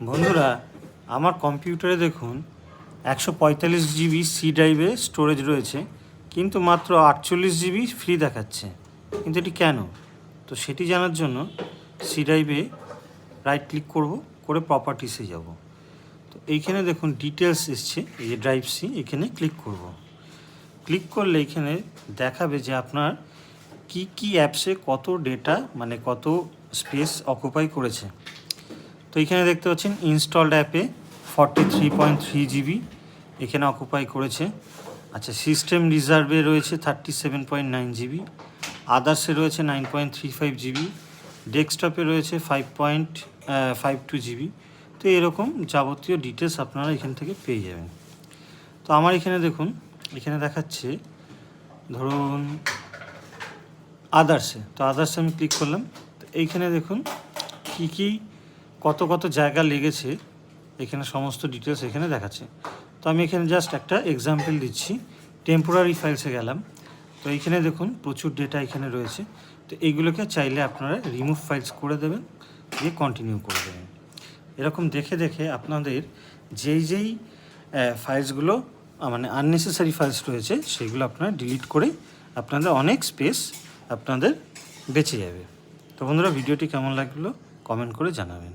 বন্ধুরা, আমার কম্পিউটারে দেখুন 145 জিবি সি ড্রাইভে স্টোরেজ রয়েছে, কিন্তু মাত্র 48 জিবি ফ্রি দেখাচ্ছে। কিন্তু এটি কেন? তো সেটি জানার জন্য সি ড্রাইভে রাইট ক্লিক করব, করে প্রপার্টিসে যাব। তো এইখানে দেখুন ডিটেলস এসছে, এই যে ড্রাইভ সি, এখানে ক্লিক করব। ক্লিক করলে এখানে দেখাবে যে আপনার কি কি অ্যাপসে কত ডেটা, মানে কত স্পেস অকুপাই করেছে। তো এখানে দেখতে পাচ্ছেন ইনস্টলড অ্যাপে 43.3 জিবি এখানে অকুপাই করেছে। আচ্ছা, সিস্টেম রিজার্ভে রয়েছে 37.9 জিবি, আদার্সে রয়েছে 9.35 জিবি, ডেস্কটপে রয়েছে 5.52 জিবি। তো এরকম যাবতীয় ডিটেলস আপনারা এখান থেকে পেয়ে যাবেন। তো আমার এখানে দেখুন, এখানে দেখাচ্ছে ধরুন আদার্সে, তো আদার্সে আমি ক্লিক করলাম। তো এইখানে দেখুন কী কী কত কত জায়গা লেগেছে, এখানে সমস্ত ডিটেলস এখানে দেখাচ্ছে। তো আমি এখানে জাস্ট একটা এক্সাম্পল দিচ্ছি। টেম্পোরারি ফাইলসে গেলাম, তো এইখানে দেখুন প্রচুর ডেটা এখানে রয়েছে। তো এইগুলোকে চাইলে আপনারা রিমুভ ফাইলস করে দেবেন, দিয়ে কন্টিনিউ করে দেবেন। এরকম দেখে দেখে আপনাদের যেই ফাইলসগুলো মানে আননেসেসারি ফাইলস রয়েছে সেগুলো আপনারা ডিলিট করে আপনাদের অনেক স্পেস আপনাদের বেঁচে যাবে। তো বন্ধুরা, ভিডিওটি কেমন লাগলো কমেন্ট করে জানাবেন।